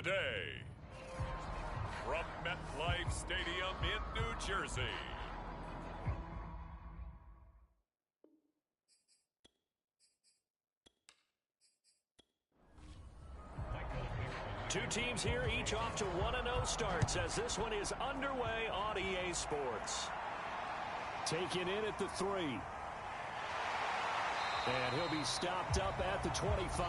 today. From MetLife Stadium in New Jersey. Two teams here, each off to 1-0 starts as this one is underway on EA Sports. Taken in at the 3. And he'll be stopped up at the 25.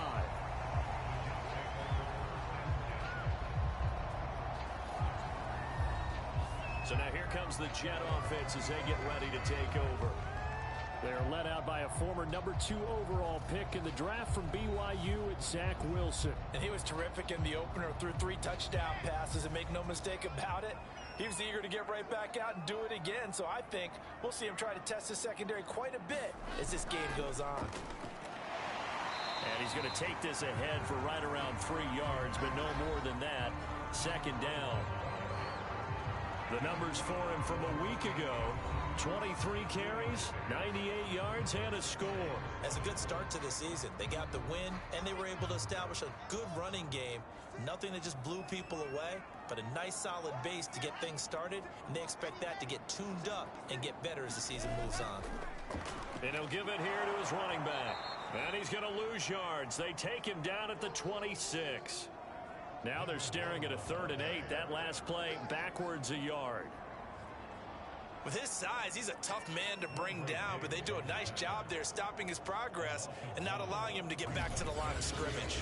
So now here comes the Jet offense as they get ready to take over. They're led out by a former number 2 overall pick in the draft from BYU, it's Zach Wilson. And he was terrific in the opener, threw 3 touchdown passes, and make no mistake about it, he was eager to get right back out and do it again. So I think we'll see him try to test his secondary quite a bit as this game goes on. And he's going to take this ahead for right around 3 yards, but no more than that. Second down. The numbers for him from a week ago: 23 carries, 98 yards, and a score. That's a good start to the season. They got the win, and they were able to establish a good running game. Nothing that just blew people away, but a nice solid base to get things started, and they expect that to get tuned up and get better as the season moves on. And he'll give it here to his running back. And he's going to lose yards. They take him down at the 26. Now they're staring at a 3rd and 8. That last play backwards a yard. With his size, he's a tough man to bring down, but they do a nice job there stopping his progress and not allowing him to get back to the line of scrimmage.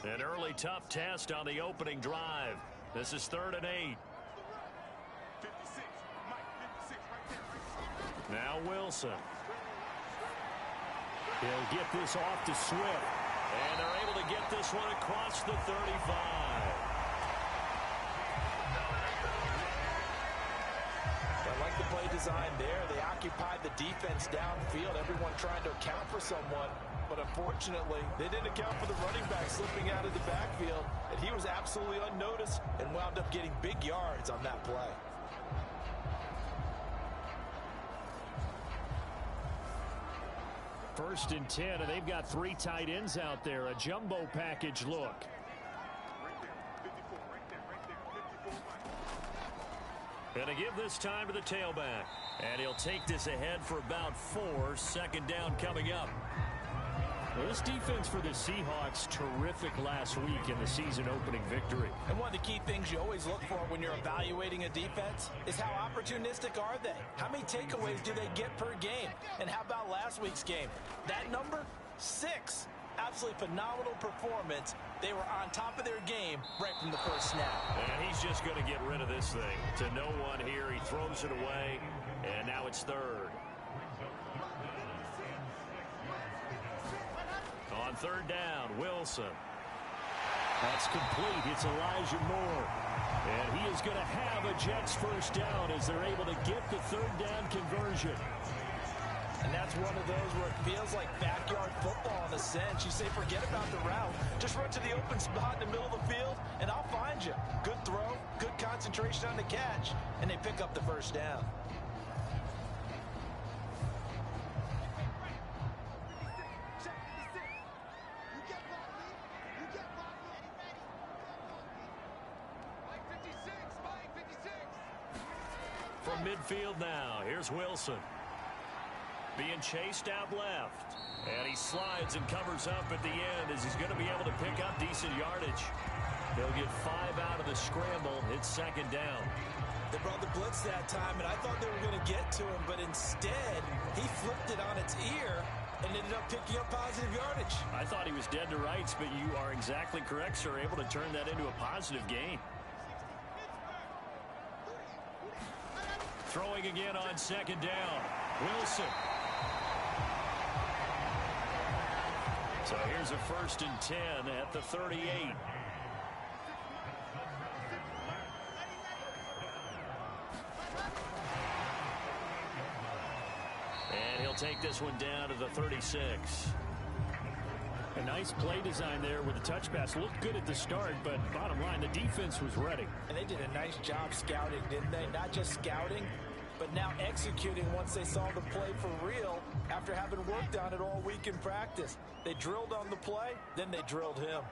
An early tough test on the opening drive. This is 3rd and 8. Now Wilson. He'll get this off to Swift. And they're able to get this one across the 35. I like the play design there. They occupied the defense downfield, everyone trying to account for someone. But unfortunately, they didn't account for the running back slipping out of the backfield. And he was absolutely unnoticed and wound up getting big yards on that play. First and 10, and they've got 3 tight ends out there. A jumbo package look. Gonna give this time to the tailback. And he'll take this ahead for about 4. Second down coming up. Well, this defense for the Seahawks, terrific last week in the season-opening victory. And one of the key things you always look for when you're evaluating a defense is how opportunistic are they? How many takeaways do they get per game? And how about last week's game? That number? 6. Absolutely phenomenal performance. They were on top of their game right from the first snap. And he's just going to get rid of this thing. To no one here, he throws it away, and now it's 3rd. On 3rd down, Wilson. That's complete. It's Elijah Moore. And he is going to have a Jets first down as they're able to get the 3rd down conversion. And that's one of those where it feels like backyard football in a sense. You say forget about the route. Just run to the open spot in the middle of the field, and I'll find you. Good throw, good concentration on the catch, and they pick up the first down. From midfield now, here's Wilson. Being chased out left. And he slides and covers up at the end as he's going to be able to pick up decent yardage. They'll get 5 out of the scramble. It's second down. They brought the blitz that time, and I thought they were going to get to him, but instead, he flipped it on its ear and ended up picking up positive yardage. I thought he was dead to rights, but you are exactly correct, sir. Able to turn that into a positive gain. Throwing again on second down. Wilson. So here's a 1st and 10 at the 38. And he'll take this one down to the 36. A nice play design there with the touch pass. Looked good at the start, but bottom line, the defense was ready. And they did a nice job scouting, didn't they? Not just scouting, but now executing once they saw the play for real after having worked on it all week in practice. They drilled on the play, then they drilled him.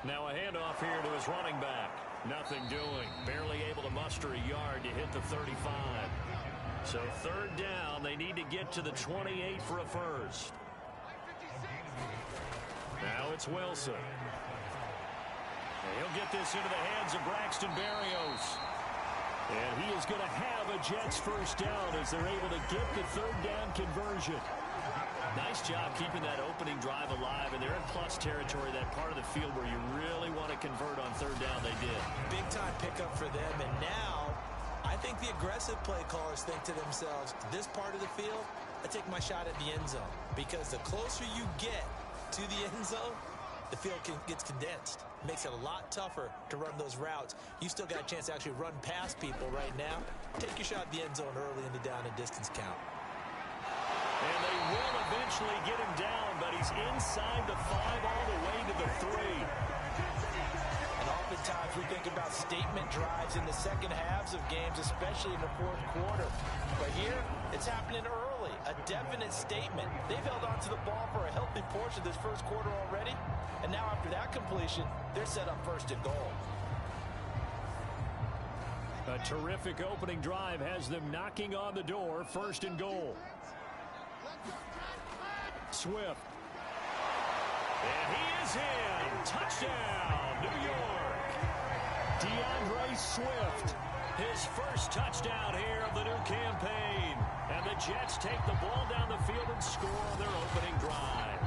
Now a handoff here to his running back. Nothing doing. Barely able to muster a yard to hit the 35. So third down, they need to get to the 28 for a first. Now it's Wilson. And he'll get this into the hands of Braxton Berrios. And he is going to have a Jets first down as they're able to get the third down conversion. Nice job keeping that opening drive alive, and they're in plus territory, that part of the field where you really want to convert on third down. They did. Big time pickup for them, and now I think the aggressive play callers think to themselves, this part of the field, I take my shot at the end zone, because the closer you get to the end zone, the field gets condensed. It makes it a lot tougher to run those routes. You still got a chance to actually run past people right now. Take your shot at the end zone early in the down and distance count. And they will eventually get him down, but he's inside the 5 all the way to the 3. And oftentimes we think about statement drives in the second halves of games, especially in the fourth quarter. But here, it's happening early. A definite statement. They've held on to the ball for a healthy portion of this first quarter already. And now after that completion, they're set up first and goal. A terrific opening drive has them knocking on the door, first and goal. Swift. And he is in. Touchdown, New York. DeAndre Swift. His first touchdown here of the new campaign. And the Jets take the ball down the field and score on their opening drive.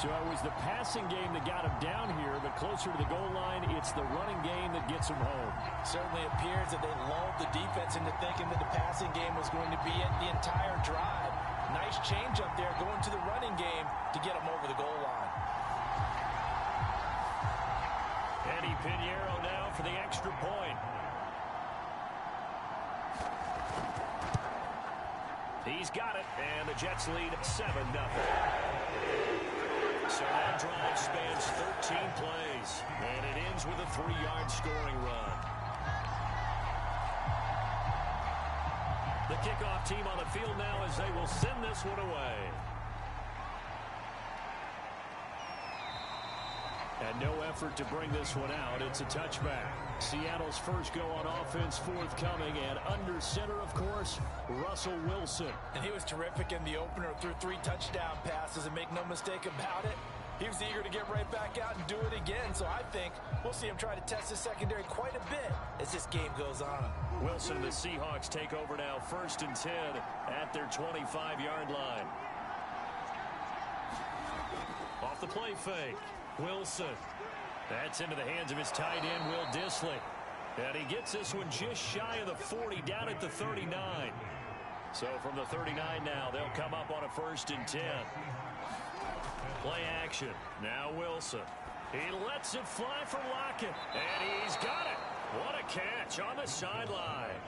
So it was the passing game that got him down here, but closer to the goal line, it's the running game that gets him home. Certainly appears that they lulled the defense into thinking that the passing game was going to be it the entire drive. Nice change up there going to the running game to get him over the goal line. Eddie Pinheiro now for the extra point. He's got it, and the Jets lead 7-0. So that drive spans 13 plays, and it ends with a 3-yard scoring run. The kickoff team on the field now as they will send this one away. And no effort to bring this one out. It's a touchback. Seattle's first go on offense forthcoming, and under center, of course, Russell Wilson. And he was terrific in the opener, threw 3 touchdown passes, and make no mistake about it, he was eager to get right back out and do it again. So I think we'll see him try to test his secondary quite a bit as this game goes on. Wilson and the Seahawks take over now, 1st and 10 at their 25-yard line. Off the play fake, Wilson. That's into the hands of his tight end, Will Dissly. And he gets this one just shy of the 40, down at the 39. So from the 39 now, they'll come up on a 1st and 10. Play action. Now Wilson. He lets it fly for Lockett. And he's got it. What a catch on the sideline.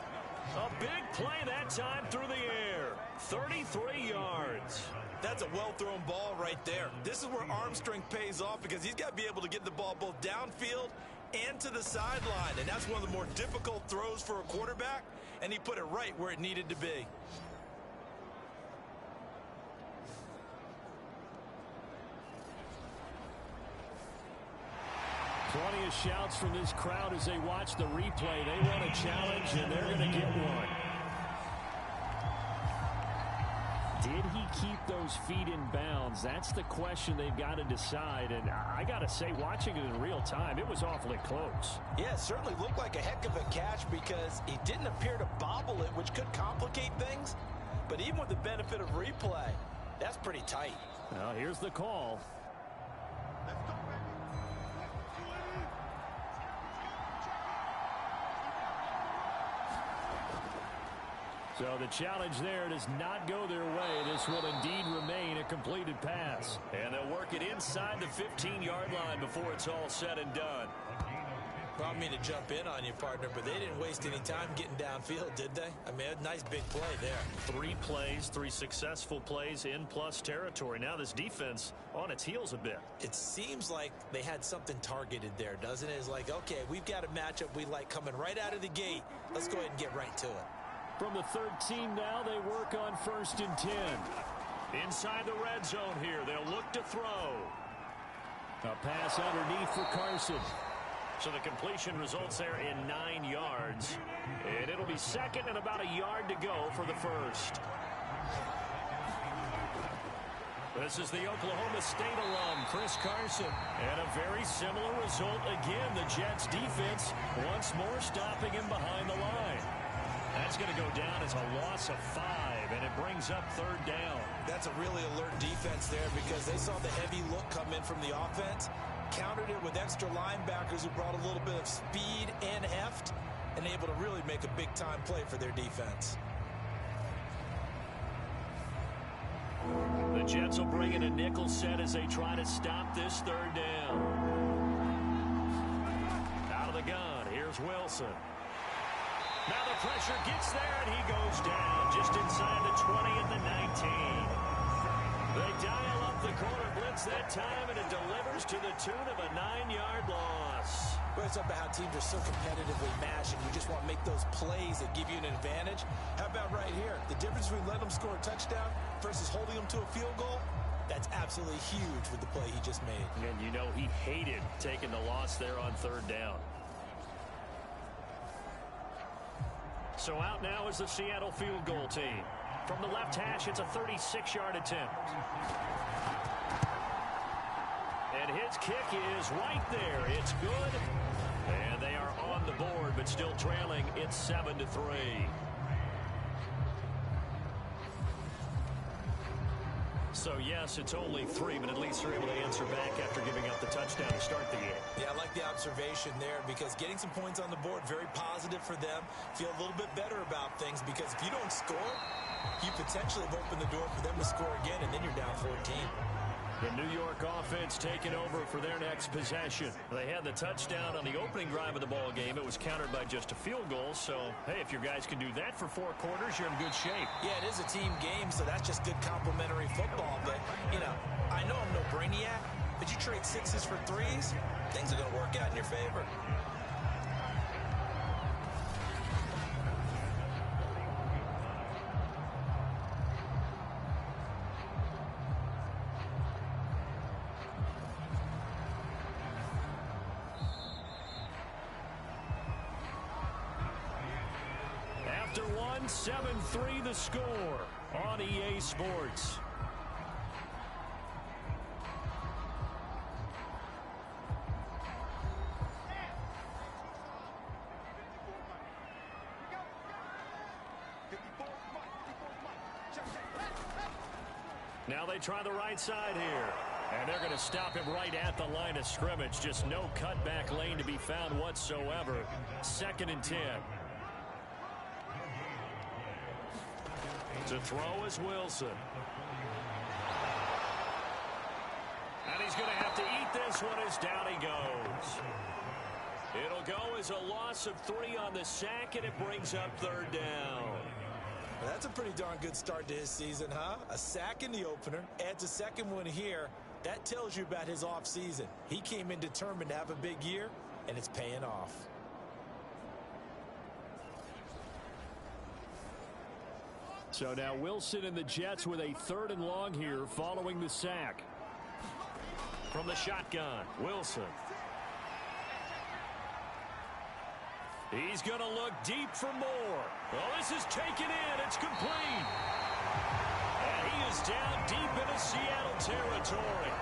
A big play that time through the air. 33 yards. That's a well-thrown ball right there. This is where arm strength pays off, because he's got to be able to get the ball both downfield and to the sideline. And that's one of the more difficult throws for a quarterback. And he put it right where it needed to be. Plenty of shouts from this crowd as they watch the replay. They want a challenge, and they're going to get one. Did he keep those feet in bounds? That's the question they've got to decide. And I got to say, watching it in real time, it was awfully close. Yeah, it certainly looked like a heck of a catch because he didn't appear to bobble it, which could complicate things. But even with the benefit of replay, that's pretty tight. Well, here's the call. So the challenge there does not go their way. This will indeed remain a completed pass. And they'll work it inside the 15-yard line before it's all said and done. Well, I mean to jump in on you, partner, but they didn't waste any time getting downfield, did they? I mean, a nice big play there. 3 plays, 3 successful plays in plus territory. Now this defense on its heels a bit. It seems like they had something targeted there, doesn't it? It's like, okay, we've got a matchup we like coming right out of the gate. Let's go ahead and get right to it. From the 13 now, they work on 1st and 10. Inside the red zone here, they'll look to throw. A pass underneath for Carson. So the completion results there in 9 yards. And it'll be second and about a yard to go for the first. This is the Oklahoma State alum, Chris Carson. And a very similar result again. The Jets defense once more stopping him behind the line. That's going to go down as a loss of 5, and it brings up 3rd down. That's a really alert defense there because they saw the heavy look come in from the offense, countered it with extra linebackers who brought a little bit of speed and heft, and able to really make a big-time play for their defense. The Jets will bring in a nickel set as they try to stop this 3rd down. Out of the gun, here's Wilson. Now the pressure gets there, and he goes down just inside the 20 at the 19. They dial up the corner blitz that time, and it delivers to the tune of a 9-yard loss. Well, it's about how teams are so competitively matched, and you just want to make those plays that give you an advantage. How about right here? The difference between letting them score a touchdown versus holding them to a field goal, that's absolutely huge with the play he just made. And you know he hated taking the loss there on 3rd down. So out now is the Seattle field goal team. From the left hash, it's a 36-yard attempt. And his kick is right there. It's good. And they are on the board, but still trailing. It's 7-3. So, yes, it's only 3, but at least they're able to answer back after giving up the touchdown to start the game. Yeah, I like the observation there because getting some points on the board, very positive for them. Feel a little bit better about things because if you don't score, you potentially have opened the door for them to score again, and then you're down 14. The New York offense taking over for their next possession. They had the touchdown on the opening drive of the ball game. It was countered by just a field goal. So, hey, if your guys can do that for 4 quarters, you're in good shape. Yeah, it is a team game, so that's just good complementary football. But, you know, I know I'm no brainiac, but you trade 6s for 3s, things are going to work out in your favor. After 7-3 the score on EA Sports. Now they try the right side here. And they're going to stop him right at the line of scrimmage. Just no cutback lane to be found whatsoever. 2nd and 10. To throw is Wilson. And he's going to have to eat this one as down he goes. It'll go as a loss of 3 on the sack, and it brings up 3rd down. Well, that's a pretty darn good start to his season, huh? A sack in the opener, adds a 2nd one here. That tells you about his offseason. He came in determined to have a big year, and it's paying off. So now Wilson and the Jets with a 3rd and long here following the sack. From the shotgun, Wilson. He's going to look deep for more. Well, this is taken in. It's complete. And he is down deep into Seattle territory.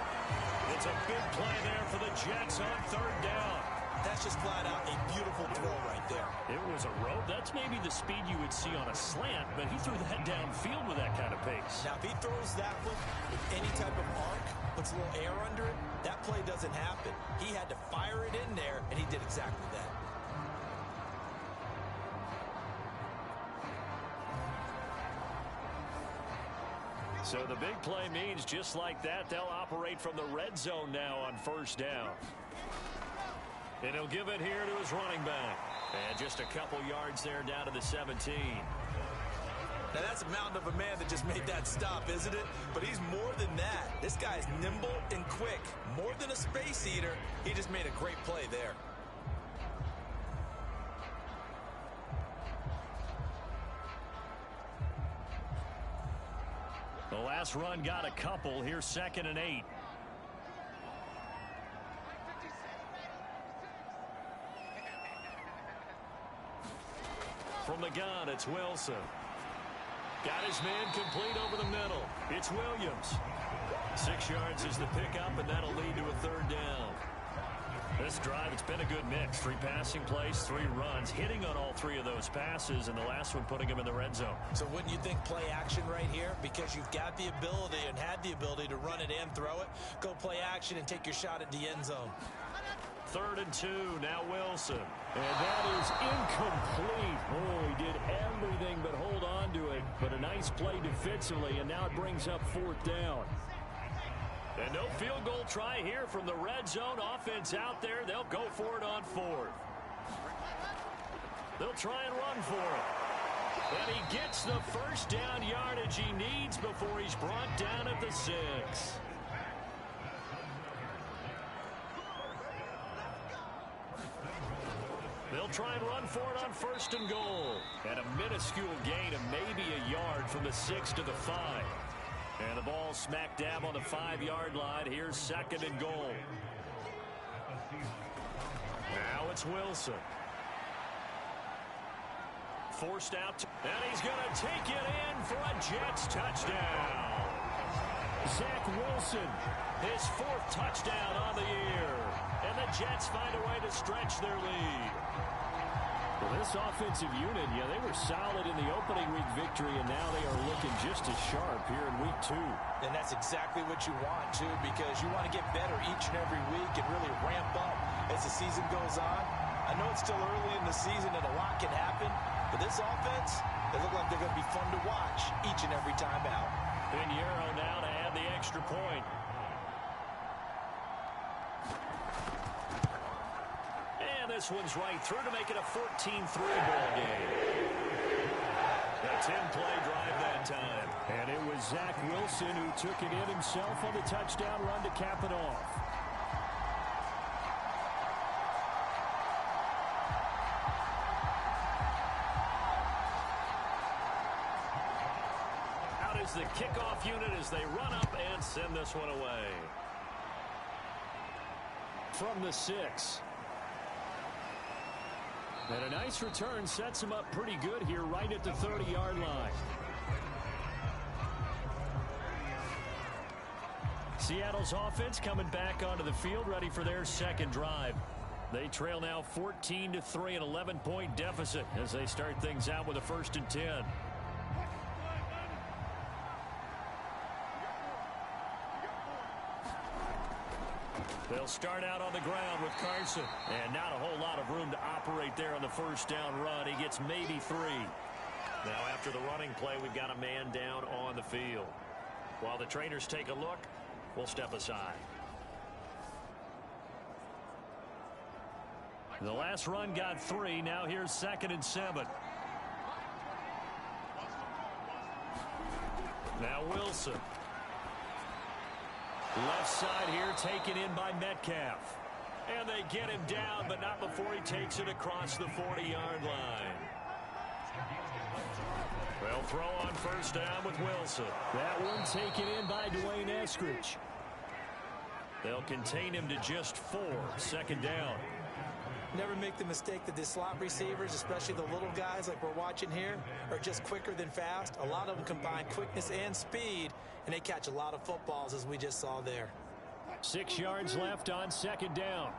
It's a big play there for the Jets on 3rd down. That's just flat out a beautiful throw right there. It was a rope. That's maybe the speed you would see on a slant, but he threw that downfield with that kind of pace. Now, if he throws that one with any type of arc, puts a little air under it, that play doesn't happen. He had to fire it in there, and he did exactly that. So the big play means just like that, they'll operate from the red zone now on 1st down. And he'll give it here to his running back. And just a couple yards there down to the 17. Now, that's a mountain of a man that just made that stop, isn't it? But he's more than that. This guy's nimble and quick. More than a space eater, he just made a great play there. The last run got a couple. Here's 2nd and 8. From the gun, it's Wilson. Got his man complete over the middle. It's Williams. 6 yards is the pickup, and that'll lead to a 3rd down. This drive, it's been a good mix. 3 passing plays, 3 runs, hitting on all 3 of those passes, and the last one putting him in the red zone. So wouldn't you think play action right here? Because you've got the ability and had the ability to run it and throw it. Go play action and take your shot at the end zone. 3rd and 2, now Wilson. And that is incomplete. Oh, he did everything but hold on to it. But a nice play defensively, and now it brings up 4th down. And no field goal try here from the red zone. Offense out there. They'll go for it on 4th. They'll try and run for it. And he gets the 1st down yardage he needs before he's brought down at the 6. They'll try and run for it on 1st and goal. And a minuscule gain of maybe a yard from the 6 to the 5. And the ball smack dab on the 5-yard line. Here's 2nd and goal. Now it's Wilson. Forced out. And he's going to take it in for a Jets touchdown. Zach Wilson, his 4th touchdown on the year. And the Jets find a way to stretch their lead. Well, this offensive unit, yeah, they were solid in the opening week victory, and now they are looking just as sharp here in week 2. And that's exactly what you want, too, because you want to get better each and every week and really ramp up as the season goes on. I know it's still early in the season and a lot can happen, but this offense, they look like they're going to be fun to watch each and every time out. Pinheiro now to add the extra point. This one's right through to make it a 14-3 ball game. A 10-play drive that time. And it was Zach Wilson who took it in himself on the touchdown run to cap it off. Out is the kickoff unit as they run up and send this one away. From the 6. And a nice return sets him up pretty good here right at the 30-yard line. Seattle's offense coming back onto the field, ready for their 2nd drive. They trail now 14-3, an 11-point deficit as they start things out with a 1st and 10. They'll start out on the ground with Carson. And not a whole lot of room to operate there on the 1st down run. He gets maybe 3. Now after the running play, we've got a man down on the field. While the trainers take a look, we'll step aside. The last run got 3. Now here's 2nd and 7. Now Wilson. Left side here taken in by Metcalf. And they get him down, but not before he takes it across the 40-yard line. They'll throw on 1st down with Wilson. That one taken in by Dwayne Eskridge. They'll contain him to just 4. 2nd down. Never make the mistake that the slot receivers, especially the little guys like we're watching here, are just quicker than fast. A lot of them combine quickness and speed, and they catch a lot of footballs, as we just saw there. 6 yards left on 2nd down.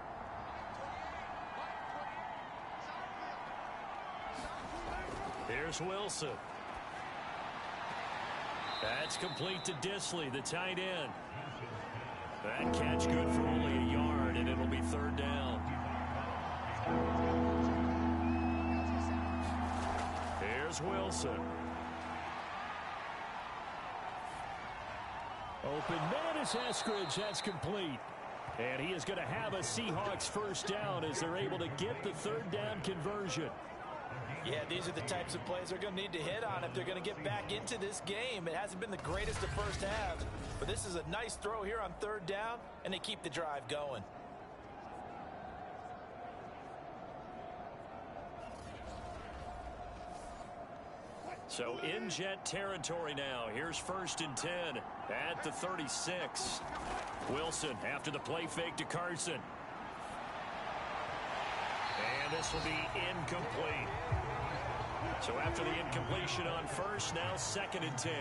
Here's Wilson. That's complete to Disley, the tight end. That catch good for only a yard, and it'll be 3rd down. Here's Wilson. Open man is Eskridge. That's complete. And he is going to have a Seahawks first down as they're able to get the third down conversion. Yeah, these are the types of plays they're going to need to hit on if they're going to get back into this game. It hasn't been the greatest of first halves, but this is a nice throw here on third down, and they keep the drive going. So in Jet territory now. Here's 1st and 10 at the 36. Wilson after the play fake to Carson. And this will be incomplete. So after the incompletion on first, now 2nd and 10.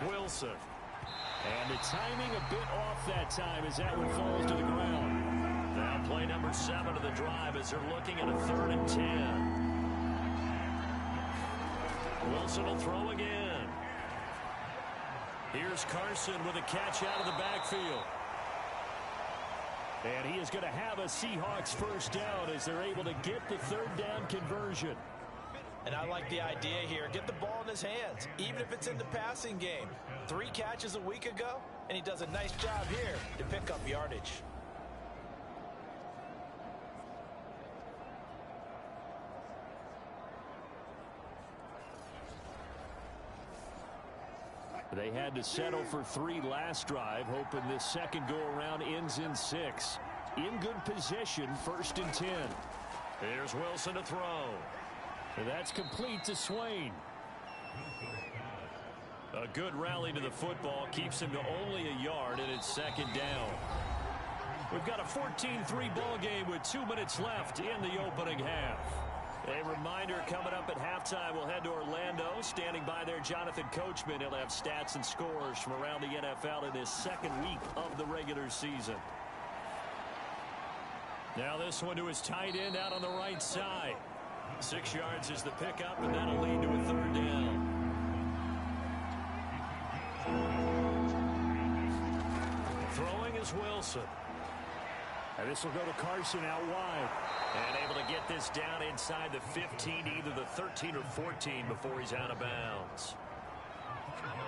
Wilson. And the timing a bit off that time as that one falls to the ground. Now play number 7 of the drive as they're looking at a 3rd and 10. Wilson will throw again. Here's Carson with a catch out of the backfield. And he is going to have a Seahawks first down as they're able to get the third down conversion. And I like the idea here. Get the ball in his hands, even if it's in the passing game. 3 catches a week ago, and he does a nice job here to pick up yardage. They had to settle for 3 last drive, hoping this second go-around ends in 6. In good position, 1st and 10. Here's Wilson to throw. And that's complete to Swain. A good rally to the football keeps him to only a yard, and it's 2nd down. We've got a 14-3 ball game with 2 minutes left in the opening half. A reminder coming up at halftime, we'll head to Orlando. Standing by there, Jonathan Coachman. He'll have stats and scores from around the NFL in this 2nd week of the regular season. Now this one to his tight end out on the right side. 6 yards is the pickup, and that'll lead to a 3rd down. Throwing is Wilson. And this will go to Carson out wide. And able to get this down inside the 15, either the 13 or 14 before he's out of bounds.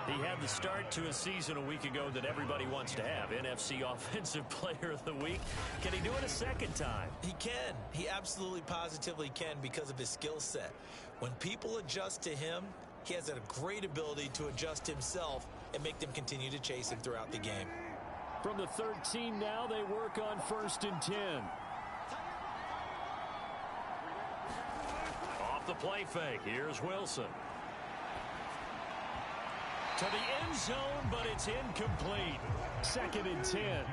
He had the start to a season a week ago that everybody wants to have. NFC Offensive Player of the Week. Can he do it a second time? He can. He absolutely positively can because of his skill set. When people adjust to him, he has a great ability to adjust himself and make them continue to chase him throughout the game. From the 13 now, they work on 1st and 10. Off the play fake, here's Wilson. To the end zone, but it's incomplete. 2nd and 10.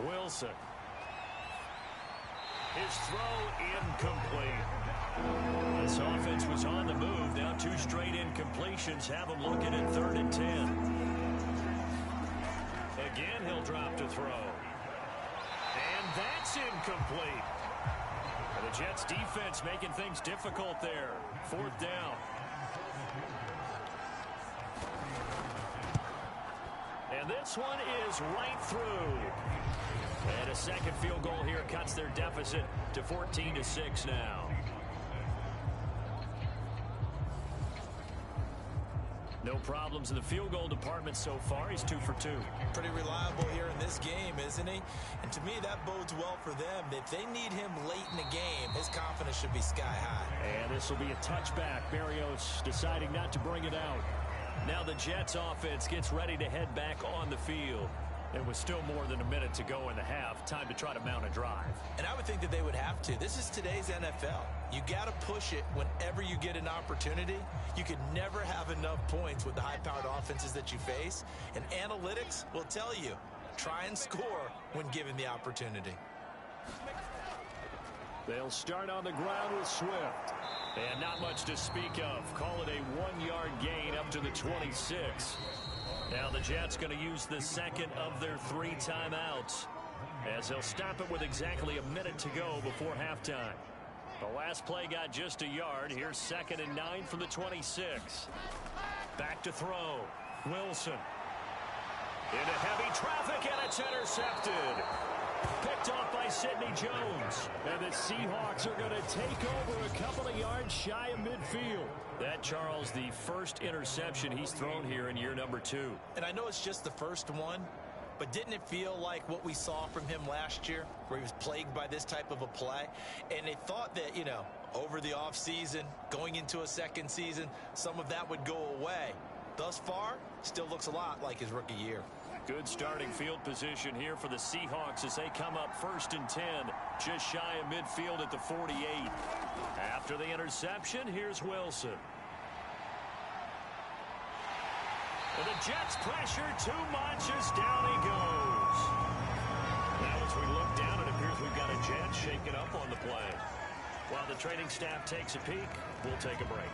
Wilson. His throw incomplete. This offense was on the move. Now 2 straight incompletions have him looking at 3rd and 10. Again, he'll drop to throw. And that's incomplete. The Jets defense making things difficult there. 4th down. And this one is right through. And a second field goal here cuts their deficit to 14-6 now. No problems in the field goal department so far. He's 2 for 2. Pretty reliable here in this game, isn't he? And to me, that bodes well for them. If they need him late in the game, his confidence should be sky high. And this will be a touchback. Berrios deciding not to bring it out. Now the Jets offense gets ready to head back on the field. And with still more than a minute to go in the half, time to try to mount a drive. And I would think that they would have to. This is today's NFL. You got to push it whenever you get an opportunity. You can never have enough points with the high-powered offenses that you face. And analytics will tell you, try and score when given the opportunity. They'll start on the ground with Swift. And not much to speak of. Call it a 1-yard gain up to the 26. Now the Jets going to use the second of their 3 timeouts as they'll stop it with exactly a minute to go before halftime. The last play got just a yard. Here's 2nd and 9 from the 26. Back to throw. Wilson. Into heavy traffic, and it's intercepted. Picked off by Sidney Jones. And the Seahawks are going to take over a couple of yards shy of midfield. That, Charles, the first interception he's thrown here in year number 2. And I know it's just the first one, but didn't it feel like what we saw from him last year, where he was plagued by this type of a play? And they thought that, you know, over the offseason, going into a second season, some of that would go away. Thus far, still looks a lot like his rookie year. Good starting field position here for the Seahawks as they come up 1st and 10, just shy of midfield at the 48. After the interception, here's Wilson. And the Jets pressure too much as down he goes. Now as we look down, it appears we've got a Jet shaking up on the play. While the training staff takes a peek, we'll take a break.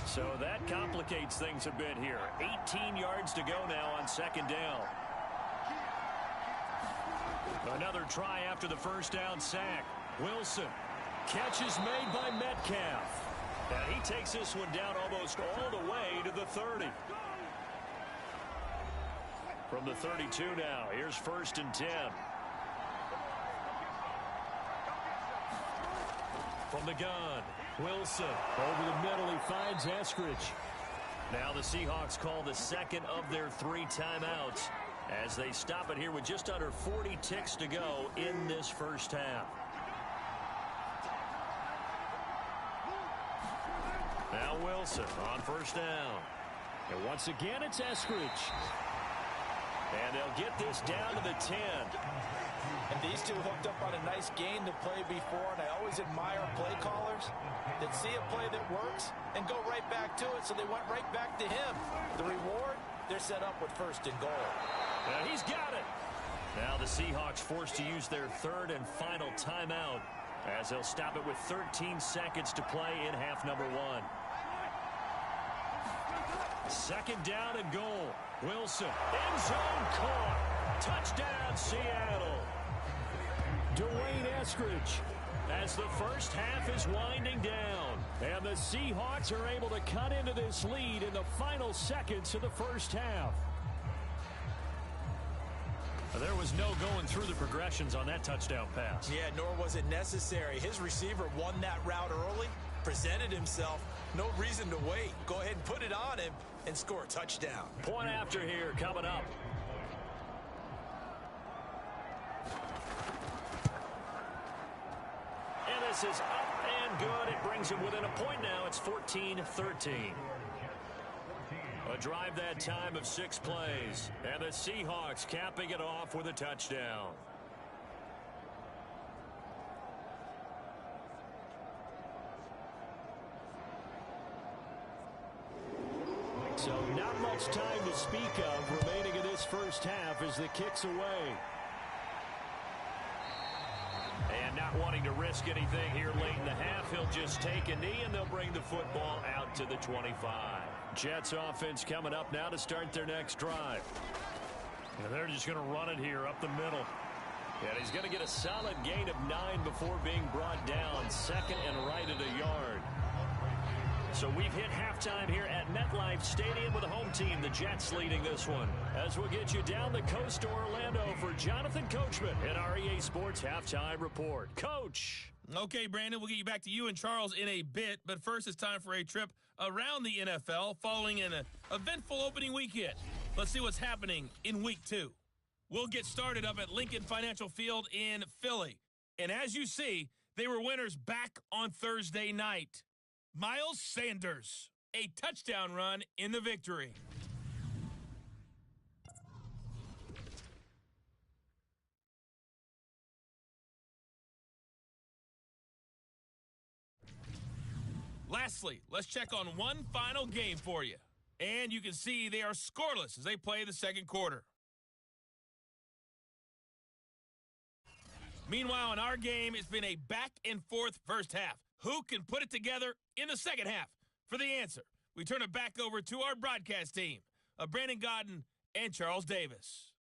So that complicates things a bit here. 18 yards to go now on 2nd down. Another try after the first down sack. Wilson. Catch is made by Metcalf. And he takes this one down almost all the way to the 30. From the 32 now, here's 1st and 10. From the gun, Wilson. Over the middle, he finds Eskridge. Now the Seahawks call the second of their 3 timeouts as they stop it here with just under 40 ticks to go in this first half. Now Wilson on 1st down. And once again, it's Eskridge. And they'll get this down to the 10. And these two hooked up on a nice game to play before, and I always admire play callers that see a play that works and go right back to it, so they went right back to him. The reward, they're set up with 1st and goal. And he's got it. Now the Seahawks forced to use their 3rd and final timeout as they'll stop it with 13 seconds to play in half number 1. 2nd down and goal. Wilson, end zone caught. Touchdown, Seattle. Dwayne Eskridge. As the first half is winding down. And the Seahawks are able to cut into this lead in the final seconds of the first half. There was no going through the progressions on that touchdown pass. Yeah, nor was it necessary. His receiver won that route early, presented himself. No reason to wait. Go ahead and put it on him and score a touchdown. Point after here coming up. And this is up and good. It brings him within a point now. It's 14-13. A drive that time of 6 plays. And the Seahawks capping it off with a touchdown. So not much time to speak of remaining in this first half as the kick's away. And not wanting to risk anything here late in the half, he'll just take a knee and they'll bring the football out to the 25. Jets offense coming up now to start their next drive. And they're just going to run it here up the middle. And he's going to get a solid gain of 9 before being brought down. 2nd and right at a yard. So we've hit halftime here at MetLife Stadium with the home team, the Jets, leading this one. As we'll get you down the coast to Orlando for Jonathan Coachman in our EA Sports Halftime Report. Coach. Okay, Brandon, we'll get you back to you and Charles in a bit, but first it's time for a trip around the NFL following an eventful opening weekend. Let's see what's happening in Week 2. We'll get started up at Lincoln Financial Field in Philly. And as you see, they were winners back on Thursday night. Miles Sanders, a touchdown run in the victory. Lastly, let's check on one final game for you. And you can see they are scoreless as they play the second quarter. Meanwhile, in our game, it's been a back-and-forth first half. Who can put it together in the second half? For the answer, we turn it back over to our broadcast team of Brandon Godden and Charles Davis.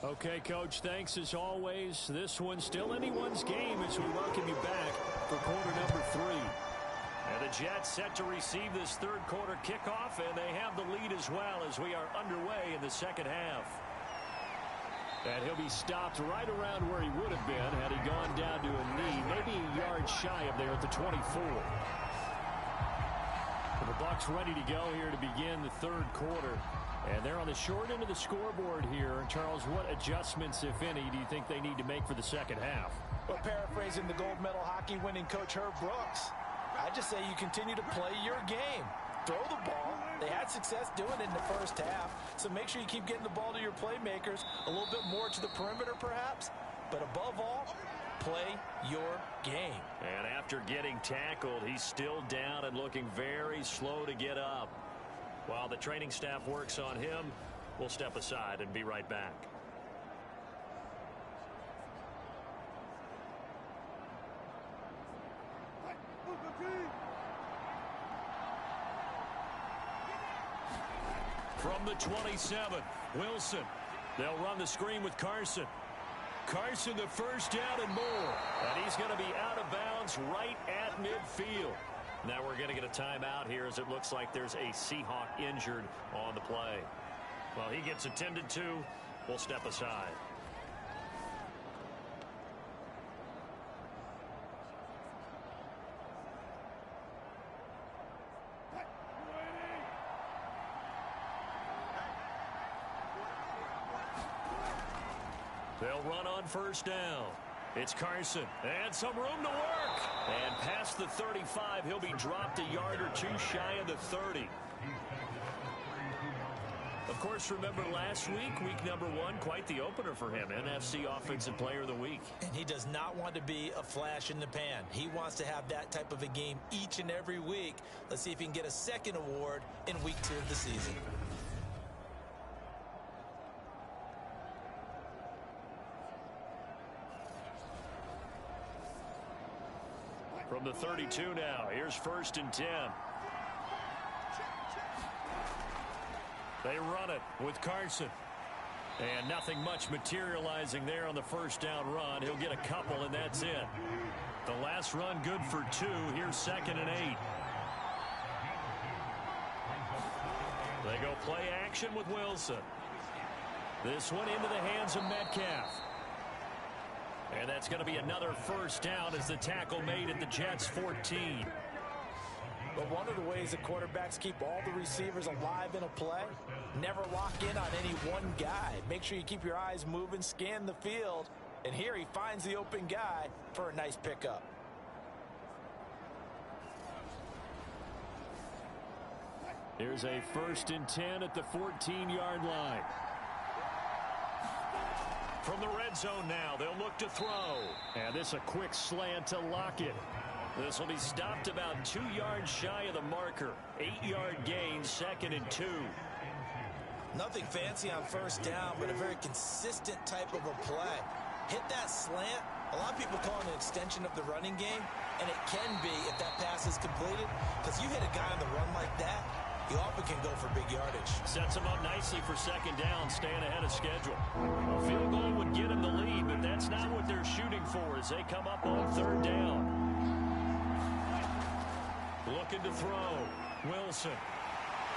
Okay, Coach, thanks as always. This one's still anyone's game as we welcome you back for quarter number 3. And the Jets set to receive this third quarter kickoff, and they have the lead as well as we are underway in the second half. And he'll be stopped right around where he would have been had he gone down to a knee, maybe a yard shy of there at the 24. But the Bucs ready to go here to begin the third quarter. And they're on the short end of the scoreboard here. Charles, what adjustments, if any, do you think they need to make for the second half? Well, paraphrasing the gold medal hockey winning coach Herb Brooks, I just say you continue to play your game. Throw the ball. They had success doing it in the first half, so make sure you keep getting the ball to your playmakers, a little bit more to the perimeter perhaps, but above all, play your game. And after getting tackled, he's still down and looking very slow to get up. While the training staff works on him, we'll step aside and be right back. From the 27, Wilson. They'll run the screen with Carson. Carson, the first down and more. And he's going to be out of bounds right at midfield. Now we're going to get a timeout here as it looks like there's a Seahawk injured on the play. Well, he gets attended to. We'll step aside. They'll run on first down. It's Carson, and some room to work. And past the 35, he'll be dropped a yard or two shy of the 30. Of course, remember last week, week number 1, quite the opener for him. NFC Offensive Player of the Week. And he does not want to be a flash in the pan. He wants to have that type of a game each and every week. Let's see if he can get a second award in week 2 of the season. From the 32 now, here's 1st and 10. They run it with Carson. And nothing much materializing there on the first down run. He'll get a couple, and that's it. The last run good for 2. Here's 2nd and 8. They go play action with Wilson. This one into the hands of Metcalf. And that's going to be another first down as the tackle made at the Jets' 14. But one of the ways that quarterbacks keep all the receivers alive in a play, never lock in on any one guy. Make sure you keep your eyes moving, scan the field, and here he finds the open guy for a nice pickup. Here's a 1st and 10 at the 14-yard line. From the red zone now, they'll look to throw. And this a quick slant to Lockett. This will be stopped about 2 yards shy of the marker. 8-yard gain, 2nd and 2. Nothing fancy on first down, but a very consistent type of a play. Hit that slant. A lot of people call it an extension of the running game, and it can be if that pass is completed, because you hit a guy on the run like that, he often can go for big yardage. Sets him up nicely for 2nd down, staying ahead of schedule. A field goal would get him the lead, but that's not what they're shooting for as they come up on 3rd down. Looking to throw. Wilson.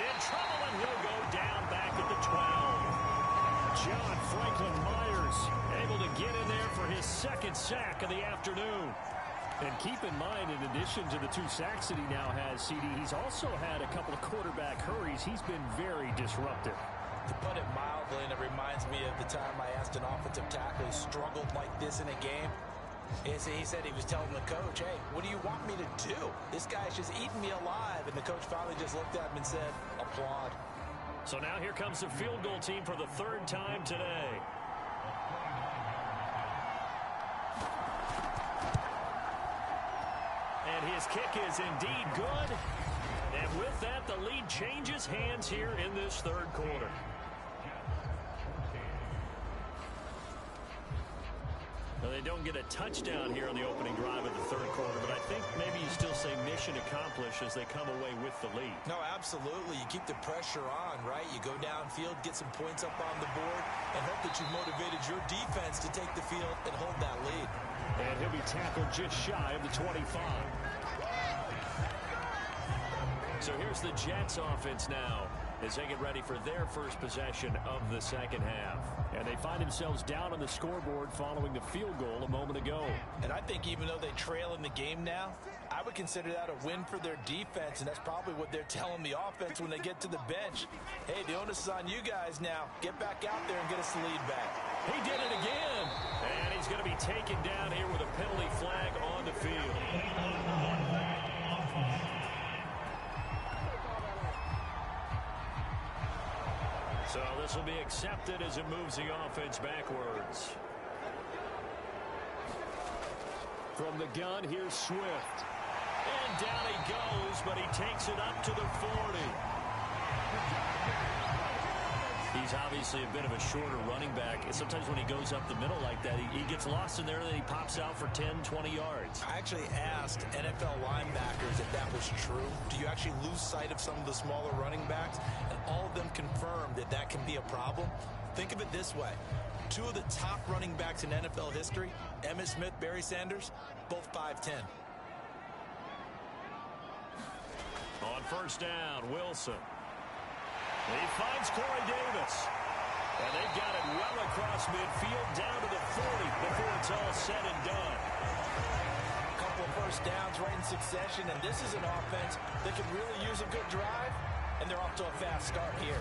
In trouble, and he'll go down back at the 12. John Franklin Myers able to get in there for his 2nd sack of the afternoon. And keep in mind, in addition to the 2 sacks that he now has, CD, he's also had a couple of quarterback hurries. He's been very disruptive. To put it mildly, and it reminds me of the time I asked an offensive tackle who struggled like this in a game. He said he was telling the coach, hey, what do you want me to do? This guy's just eating me alive. And the coach finally just looked at him and said, applaud. So now here comes the field goal team for the 3rd time today. And his kick is indeed good. And with that, the lead changes hands here in this 3rd quarter. They don't get a touchdown here on the opening drive of the third quarter, but I think maybe you still say mission accomplished as they come away with the lead. No, absolutely. You keep the pressure on, right? You go downfield, get some points up on the board, and hope that you've motivated your defense to take the field and hold that lead. And he'll be tackled just shy of the 25. So here's the Jets offense now as they get ready for their first possession of the second half. And they find themselves down on the scoreboard following the field goal a moment ago. And I think even though they trail in the game now, I would consider that a win for their defense, and that's probably what they're telling the offense when they get to the bench. Hey, the onus is on you guys now. Get back out there and get us the lead back. He did it again. And he's going to be taken down here with a penalty flag on the field. So this will be accepted as it moves the offense backwards. From the gun, here's Swift. And down he goes, but he takes it up to the 40. He's obviously a bit of a shorter running back. Sometimes when he goes up the middle like that, he gets lost in there, and then he pops out for 10, 20 yards. I actually asked NFL linebackers if that was true. Do you actually lose sight of some of the smaller running backs? And all of them confirmed that that can be a problem. Think of it this way. Two of the top running backs in NFL history, Emmitt Smith, Barry Sanders, both 5'10". On first down, Wilson. He finds Corey Davis. And they've got it well across midfield down to the 40 before it's all said and done. A couple of first downs right in succession, and this is an offense that could really use a good drive, and they're off to a fast start here.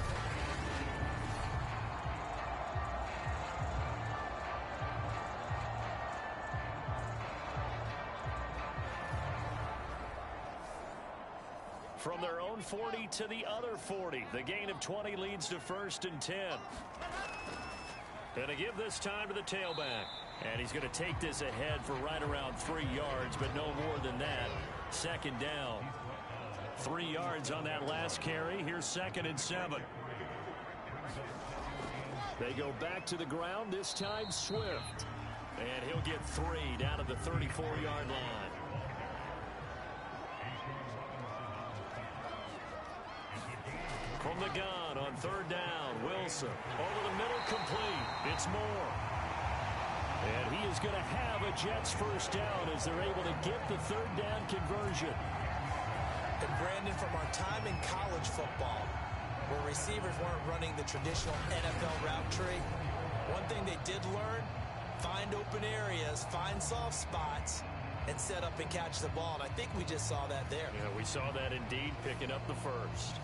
From their own 40 to the other 40. The gain of 20 leads to 1st and 10. Going to give this time to the tailback. And he's going to take this ahead for right around 3 yards, but no more than that. 2nd down. 3 yards on that last carry. Here's 2nd and 7. They go back to the ground, this time Swift. And he'll get 3 down to the 34-yard line. From the gun on 3rd down, Wilson. Over the middle, complete. It's Moore. And he is going to have a Jets first down as they're able to get the 3rd down conversion. And Brandon, from our time in college football, where receivers weren't running the traditional NFL route tree, one thing they did learn, find open areas, find soft spots, and set up and catch the ball. And I think we just saw that there. Yeah, we saw that indeed, picking up the first.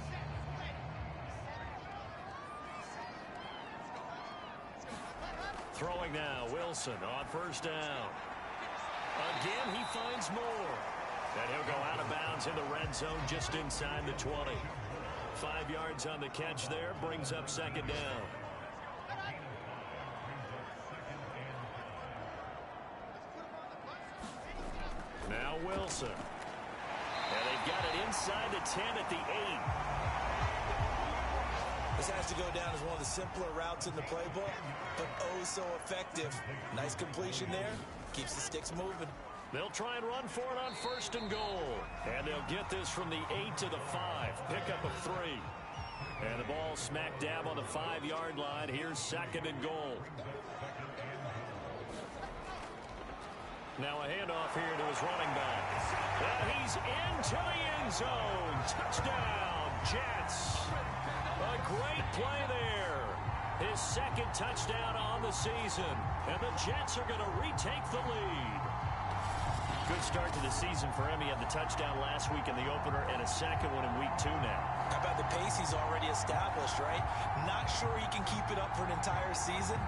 Throwing now, Wilson on 1st down. Again, he finds Moore. And he'll go out of bounds in the red zone just inside the 20. 5 yards on the catch there, brings up 2nd down. Now Wilson. And they've got it inside the 10 at the 8. This has to go down as one of the simpler routes in the playbook, but oh so effective. Nice completion there. Keeps the sticks moving. They'll try and run for it on 1st and goal. And they'll get this from the 8 to the 5. Pickup of 3. And the ball smack dab on the 5-yard line. Here's 2nd and goal. Now a handoff here to his running back. And he's into the end zone. Touchdown, Jets. A great play there. His 2nd touchdown on the season. And the Jets are going to retake the lead. Good start to the season for him. He had the touchdown last week in the opener and a 2nd one in week 2 now. How about the pace he's already established, right? Not sure he can keep it up for an entire season,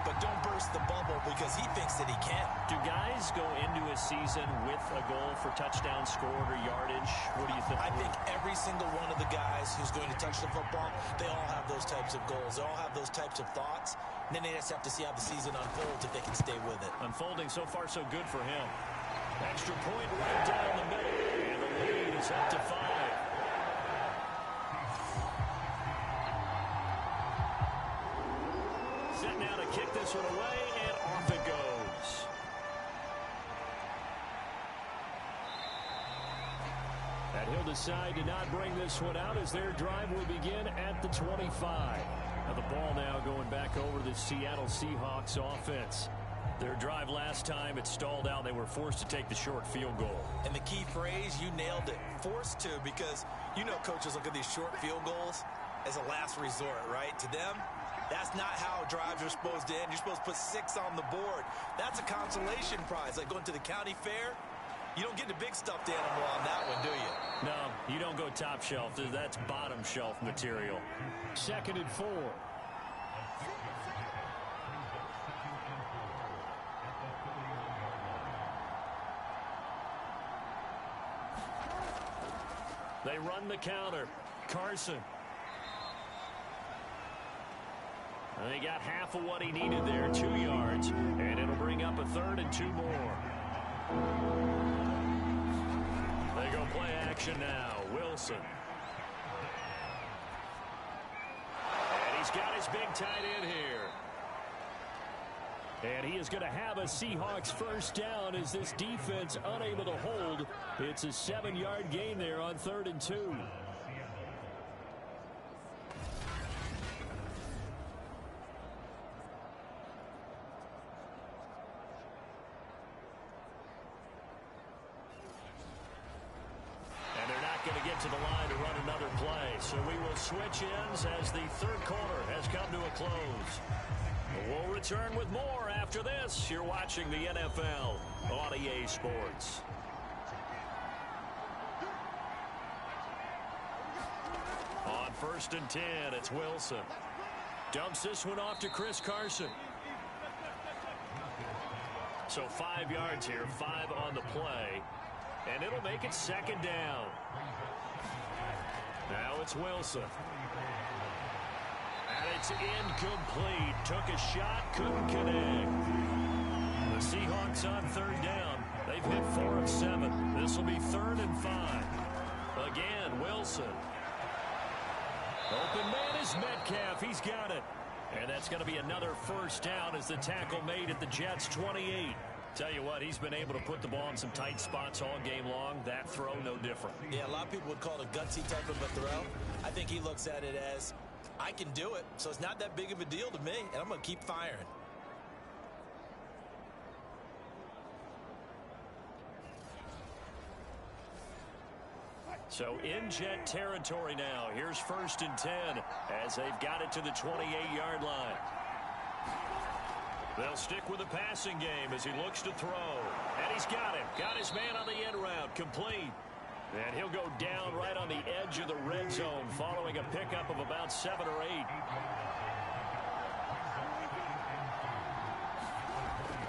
but don't burst the bubble because he thinks that he can. Do guys go into a season with a goal for touchdown scored or yardage? What do you think? I think every single one of the guys who's going to touch the football, they all have those types of goals. They all have those types of thoughts. And then they just have to see how the season unfolds if they can stay with it. Unfolding so far so good for him. Extra point right down the middle. And the lead is up to 5. Set now to kick this one away, and off it goes. decide to not bring this one out as their drive will begin at the 25. Now the ball now going back over the Seattle Seahawks offense. Their drive last time, it stalled out. They were forced to take the short field goal. And the key phrase, you nailed it, forced to, because you know coaches look at these short field goals as a last resort, right? To them, that's not how drives are supposed to end. You're supposed to put 6 on the board. That's a consolation prize, like going to the county fair. You don't get the big stuffed animal on that one, do you? No, you don't go top shelf. That's bottom shelf material. 2nd and 4. They run the counter. Carson. And he got half of what he needed there, 2 yards. And it'll bring up a 3rd and 2 more. They go play action now. Wilson. And he's got his big tight end here. And he is going to have a Seahawks first down as this defense unable to hold. It's a 7-yard gain there on 3rd and 2. And they're not going to get to the line to run another play. So we will switch ends as the 3rd quarter has come to a close. We'll return with more after this. You're watching the NFL on EA Sports. On 1st and 10, it's Wilson. Dumps this one off to Chris Carson. So 5 yards here, 5 on the play. And it'll make it 2nd down. Now it's Wilson. And it's incomplete. Took a shot, couldn't connect. The Seahawks on 3rd down. They've hit 4 of 7. This will be 3rd and 5. Again, Wilson. Open man is Metcalf. He's got it. And that's going to be another first down as the tackle made at the Jets' 28. Tell you what, he's been able to put the ball in some tight spots all game long. That throw, no different. Yeah, a lot of people would call it a gutsy type of a throw. I think he looks at it as, I can do it, so it's not that big of a deal to me, and I'm going to keep firing. So in Jet territory now. Here's 1st and 10 as they've got it to the 28-yard line. They'll stick with the passing game as he looks to throw. And he's got it. Got his man on the end route. Complete. And he'll go down right on the edge of the red zone following a pickup of about 7 or 8.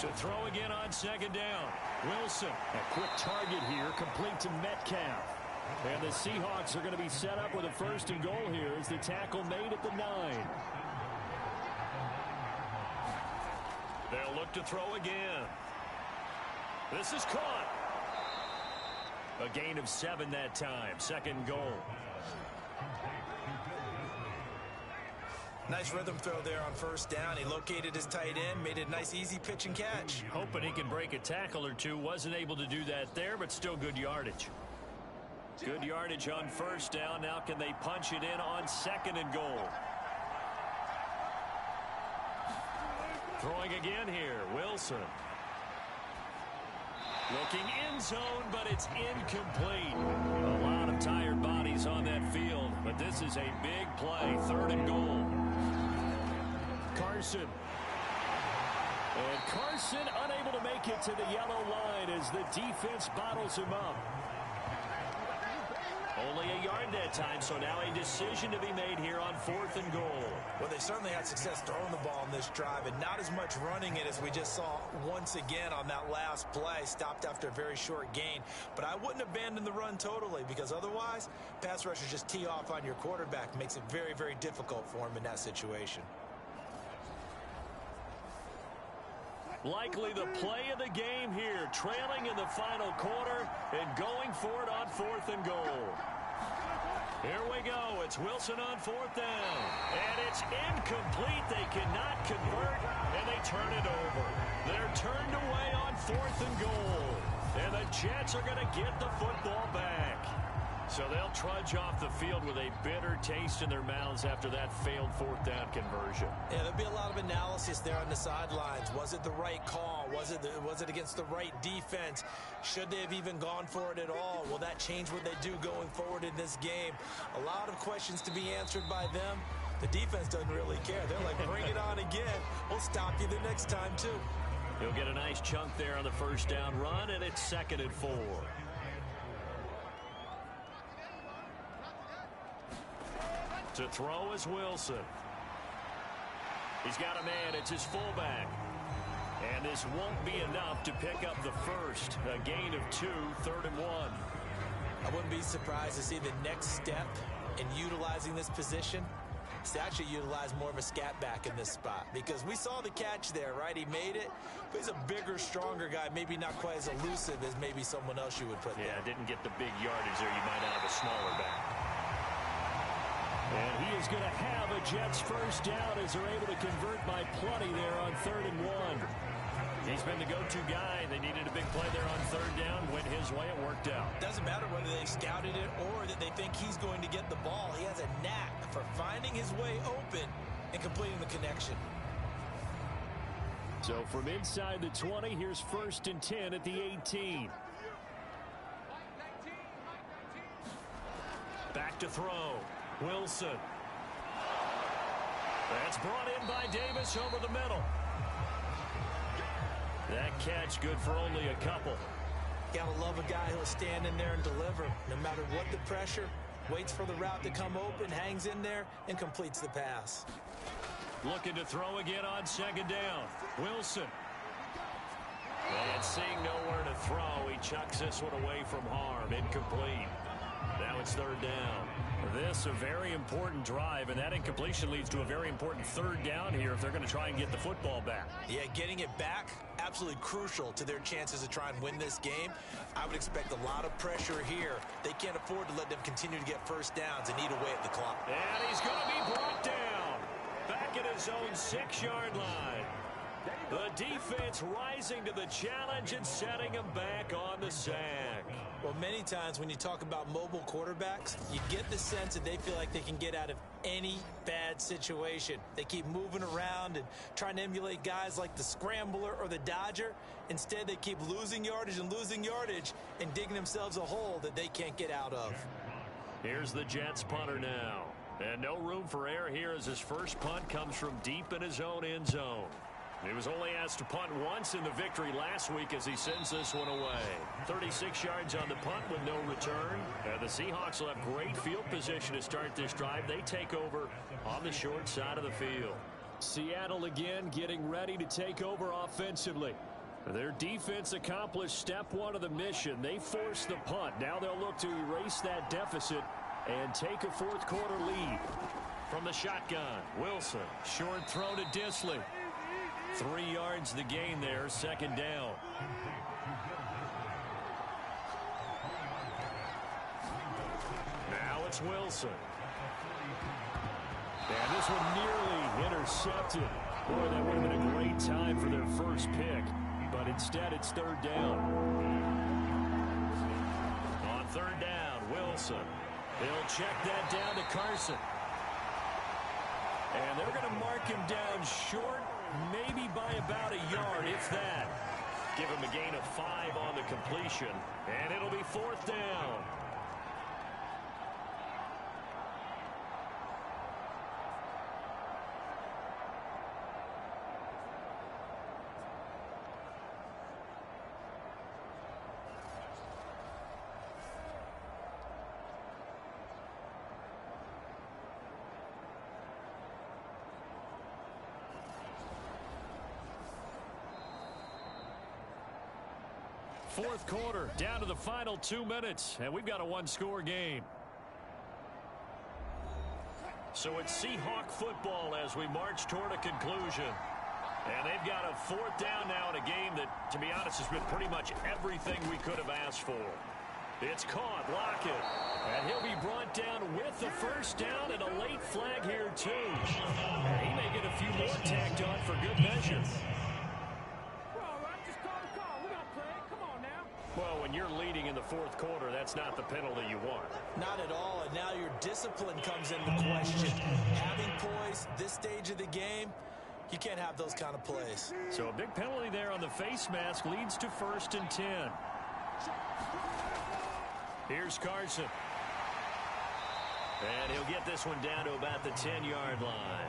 To throw again on 2nd down. Wilson. A quick target here, complete to Metcalf. And the Seahawks are going to be set up with a 1st and goal here as the tackle made at the 9. They'll look to throw again. This is caught. A gain of 7 that time. 2nd goal. Nice rhythm throw there on 1st down. He located his tight end, made a nice easy pitch and catch. Hoping he can break a tackle or two. Wasn't able to do that there, but still good yardage. Good yardage on 1st down. Now can they punch it in on 2nd and goal? Throwing again here, Wilson. Looking in zone, but it's incomplete. A lot of tired bodies on that field, but this is a big play. 3rd and goal. Carson. And Carson unable to make it to the yellow line as the defense bottles him up. Only a yard that time, so now a decision to be made here on 4th and goal. Well, they certainly had success throwing the ball in this drive, and not as much running it as we just saw once again on that last play. Stopped after a very short gain. But I wouldn't abandon the run totally, because otherwise, pass rushers just tee off on your quarterback. Makes it very, very difficult for him in that situation. Likely the play of the game here, trailing in the final quarter and going for it on 4th and goal. Here we go. It's Wilson on 4th down. And it's incomplete. They cannot convert, and they turn it over. They're turned away on 4th and goal. And the Jets are going to get the football back. So they'll trudge off the field with a bitter taste in their mouths after that failed fourth down conversion. Yeah, there'll be a lot of analysis there on the sidelines. Was it the right call? Was it against the right defense? Should they have even gone for it at all? Will that change what they do going forward in this game? A lot of questions to be answered by them. The defense doesn't really care. They're like, bring it on again. We'll stop you the next time, too. He'll get a nice chunk there on the first down run, and it's 2nd and 4. To throw is Wilson. He's got a man. It's his fullback. And this won't be enough to pick up the first. A gain of 2, 3rd and 1. I wouldn't be surprised to see the next step in utilizing this position. It's actually utilize more of a scat back in this spot, because we saw the catch there, right? He made it, but he's a bigger, stronger guy, maybe not quite as elusive as maybe someone else you would put there. Yeah, didn't get the big yardage there you might out of a smaller back. And he is going to have a Jets first down as they're able to convert by plenty there on 3rd and 1. He's been the go-to guy. They needed a big play there on 3rd down. Went his way. It worked out. Doesn't matter whether they scouted it or that they think he's going to get the ball. He has a knack for finding his way open and completing the connection. So from inside the 20, here's 1st and 10 at the 18. Back to throw. Wilson. That's brought in by Davis over the middle. That catch good for only a couple. Gotta love a guy who'll stand in there and deliver. No matter what the pressure, waits for the route to come open, hangs in there, and completes the pass. Looking to throw again on 2nd down. Wilson. And seeing nowhere to throw, he chucks this one away from harm. Incomplete. Now it's 3rd down. This a very important drive, and that incompletion leads to a very important 3rd down here if they're going to try and get the football back. Yeah, getting it back, absolutely crucial to their chances to try and win this game. I would expect a lot of pressure here. They can't afford to let them continue to get first downs and eat away at the clock. And he's going to be brought down. Back at his own 6-yard line. The defense rising to the challenge and setting him back on the sack. Well, many times when you talk about mobile quarterbacks, you get the sense that they feel like they can get out of any bad situation. They keep moving around and trying to emulate guys like the scrambler or the dodger. Instead, they keep losing yardage and digging themselves a hole that they can't get out of. Here's the Jets punter now. And no room for error here as his first punt comes from deep in his own end zone. He was only asked to punt once in the victory last week as he sends this one away. 36 yards on the punt with no return. The Seahawks will have great field position to start this drive. They take over on the short side of the field. Seattle again getting ready to take over offensively. Their defense accomplished step 1 of the mission. They forced the punt. Now they'll look to erase that deficit and take a 4th quarter lead. From the shotgun, Wilson. Short throw to Disley. 3 yards the gain there, 2nd down. Now it's Wilson. And this one nearly intercepted. Boy, that would have been a great time for their first pick. But instead, it's 3rd down. On 3rd down, Wilson. He'll check that down to Carson. And they're going to mark him down short, maybe by about a yard, if that. Give him a gain of 5 on the completion. And it'll be 4th down. Fourth quarter, down to the final 2 minutes, and we've got a 1-score game. So it's Seahawk football as we march toward a conclusion. And they've got a 4th down now in a game that, to be honest, has been pretty much everything we could have asked for. It's caught, Lockett. And he'll be brought down with the first down and a late flag here, too. And he may get a few more tacked on for good measure. Well, when you're leading in the fourth quarter, that's not the penalty you want. Not at all, and now your discipline comes into question. Having poise this stage of the game, you can't have those kind of plays. So a big penalty there on the face mask leads to 1st and 10. Here's Carson. And he'll get this one down to about the 10-yard line.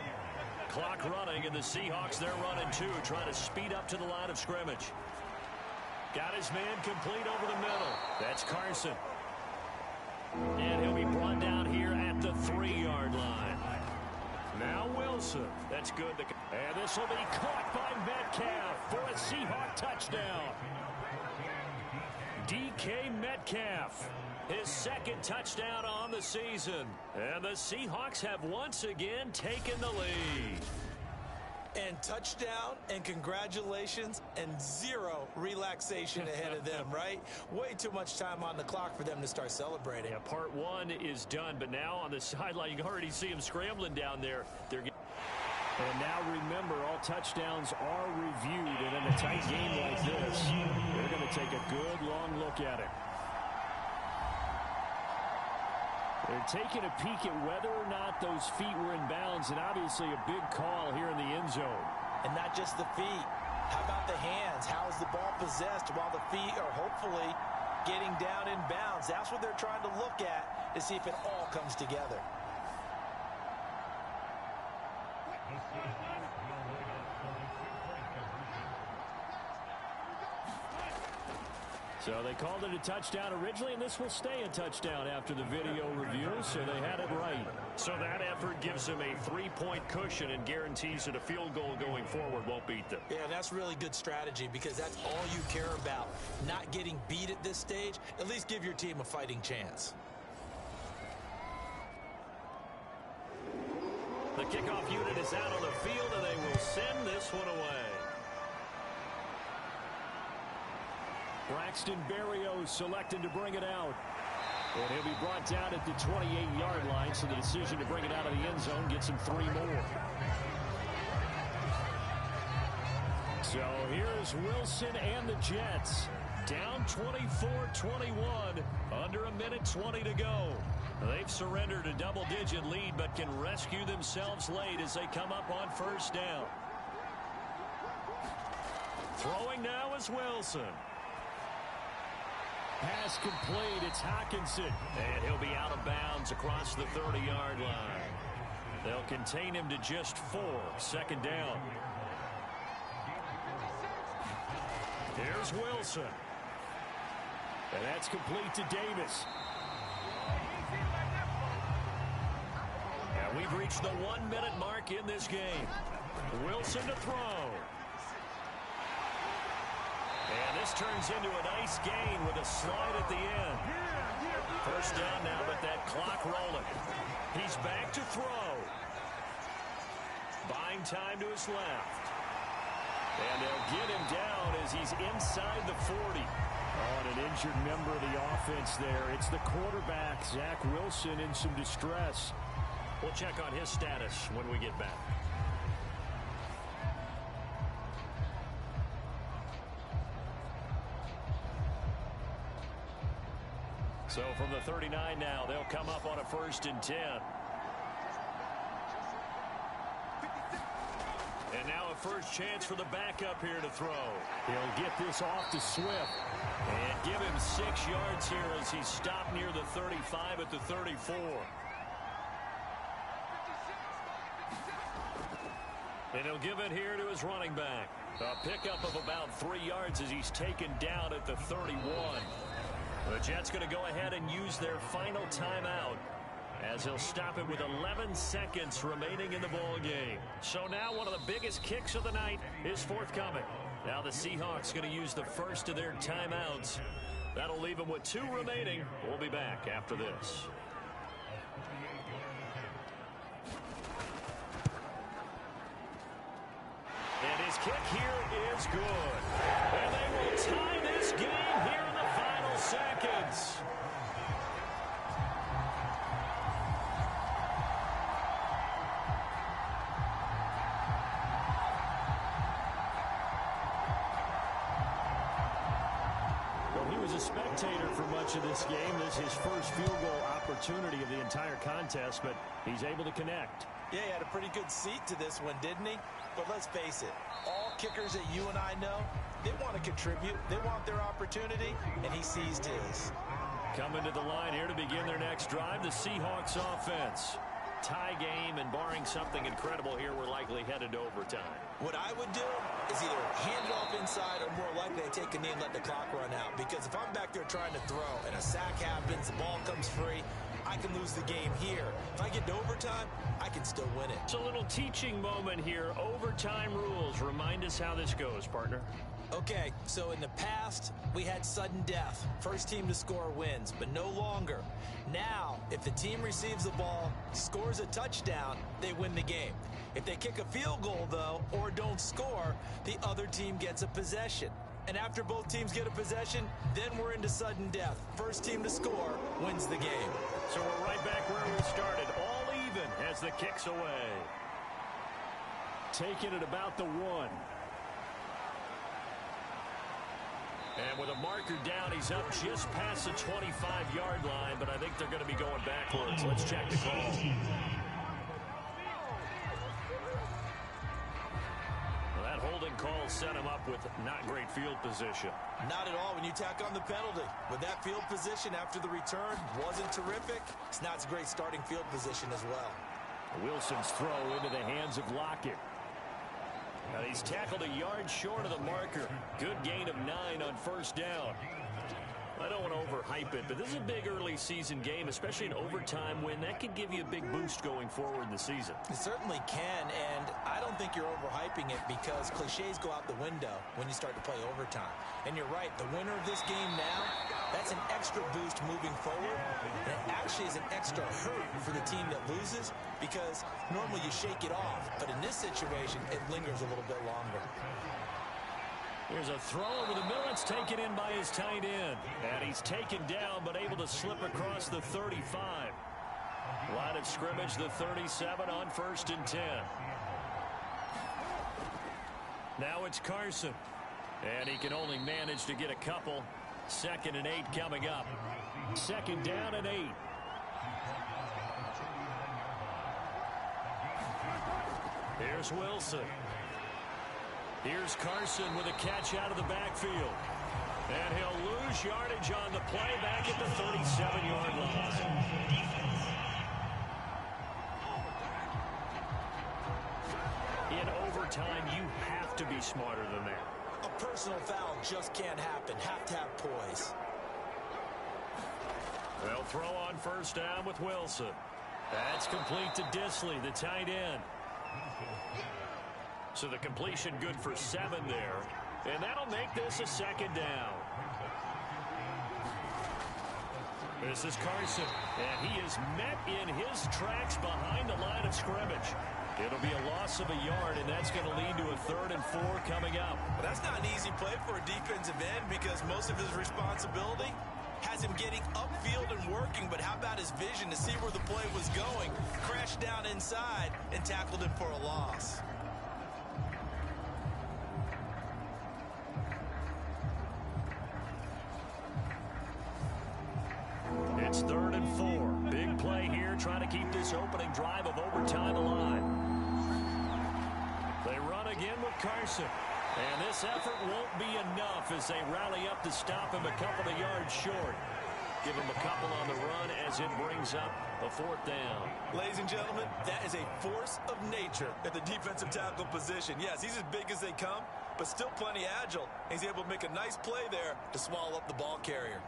Clock running, and the Seahawks, they're running too, trying to speed up to the line of scrimmage. Got his man complete over the middle. That's Carson. And he'll be brought down here at the 3-yard line. Now Wilson. That's good. And this will be caught by Metcalf for a Seahawk touchdown. DK Metcalf, his 2nd touchdown on the season. And the Seahawks have once again taken the lead. And touchdown, and congratulations, and 0 relaxation ahead of them, right? Way too much time on the clock for them to start celebrating. Yeah, part 1 is done, but now on the sideline, you can already see them scrambling down there. And now remember, all touchdowns are reviewed, and in a tight game like this, they're going to take a good long look at it. They're taking a peek at whether or not those feet were in bounds, and obviously a big call here in the end zone. And not just the feet. How about the hands? How is the ball possessed while the feet are hopefully getting down in bounds? That's what they're trying to look at to see if it all comes together. So they called it a touchdown originally, and this will stay a touchdown after the video review, so they had it right. So that effort gives them a 3-point cushion and guarantees that a field goal going forward won't beat them. Yeah, that's really good strategy because that's all you care about. Not getting beat at this stage. At least give your team a fighting chance. The kickoff unit is out on the field, and they will send this one away. Braxton Berrios selected to bring it out. And he'll be brought down at the 28-yard line, so the decision to bring it out of the end zone gets him 3 more. So here's Wilson and the Jets. Down 24-21, under 1:20 to go. They've surrendered a double-digit lead, but can rescue themselves late as they come up on 1st down. Throwing now is Wilson. Pass complete. It's Hockenson. And he'll be out of bounds across the 30-yard line. They'll contain him to just 4. 2nd down. Here's Wilson. And that's complete to Davis. And we've reached the 1-minute mark in this game. Wilson to throw. And this turns into a nice gain with a slide at the end. 1st down now, but that clock rolling. He's back to throw. Buying time to his left. And they'll get him down as he's inside the 40. Oh, and an injured member of the offense there. It's the quarterback, Zach Wilson, in some distress. We'll check on his status when we get back. So from the 39 now, they'll come up on a 1st and 10. And now a first chance for the backup here to throw. He'll get this off to Swift. And give him 6 yards here as he's stopped near the 35 at the 34. And he'll give it here to his running back. A pickup of about 3 yards as he's taken down at the 31. The Jets going to go ahead and use their final timeout as he'll stop it with 11 seconds remaining in the ball game. So now one of the biggest kicks of the night is forthcoming. Now the Seahawks going to use the first of their timeouts. That'll leave them with 2 remaining. We'll be back after this. And his kick here is good. And they will tie this game here in the final seconds. spectator for much of this game. This is his first field goal opportunity of the entire contest, but he's able to connect. Yeah, he had a pretty good seat to this one, didn't he? But let's face it, all kickers that you and I know, they want to contribute. They want their opportunity, and he seized his. Coming to the line here to begin their next drive, the Seahawks offense. Tie game, and barring something incredible here, we're likely headed to overtime. What I would do is either hand it off inside or more likely to take a knee and let the clock run out. Because if I'm back there trying to throw and a sack happens, the ball comes free, I can lose the game here. If I get to overtime, I can still win it. It's a little teaching moment here. Overtime rules. Remind us how this goes, partner. Okay, so in the past, we had sudden death. First team to score wins, but no longer. Now, if the team receives the ball, scores a touchdown, they win the game. If they kick a field goal, though, or don't score, the other team gets a possession. And after both teams get a possession, then we're into sudden death. First team to score wins the game. So we're right back where we started, all even as the kick's away. Taking it about the 1. And with a marker down, he's up just past the 25-yard line, but I think they're going to be going backwards. Let's check the call. Well, that holding call set him up with not great field position. Not at all when you tack on the penalty. With that field position after the return wasn't terrific. It's not a great starting field position as well. Wilson's throw into the hands of Lockett. Now he's tackled a yard short of the marker. Good gain of 9 on first down. I don't want to overhype it, but this is a big early season game, especially an overtime win. That could give you a big boost going forward in the season. It certainly can, and I don't think you're overhyping it because cliches go out the window when you start to play overtime. And you're right, the winner of this game now, that's an extra boost moving forward. And it actually is an extra hurt for the team that loses because normally you shake it off. But in this situation, it lingers a little bit longer. Here's a throw over the middle. It's taken in by his tight end. And he's taken down but able to slip across the 35. Line of scrimmage, the 37 on 1st and 10. Now it's Carson. And he can only manage to get a couple. 2nd and 8 coming up. 2nd down and 8. Here's Wilson. Here's Carson with a catch out of the backfield. And he'll lose yardage on the play back at the 37-yard line. In overtime, you have to be smarter than that. A personal foul just can't happen. Have to have poise. They'll throw on 1st down with Wilson. That's complete to Disley, the tight end. So the completion good for 7 there. And that'll make this a 2nd down. This is Carson. And he is met in his tracks behind the line of scrimmage. It'll be a loss of a yard, and that's going to lead to a 3rd and 4 coming up. But that's not an easy play for a defensive end because most of his responsibility has him getting upfield and working. But how about his vision to see where the play was going? Crashed down inside and tackled him for a loss. It's 3rd and 4. Big play here, trying to keep this opening drive of overtime alive. They run again with Carson. And this effort won't be enough as they rally up to stop him a couple of yards short. Give him a couple on the run as it brings up a 4th down. Ladies and gentlemen, that is a force of nature at the defensive tackle position. Yes, he's as big as they come, but still plenty agile. He's able to make a nice play there to swallow up the ball carrier.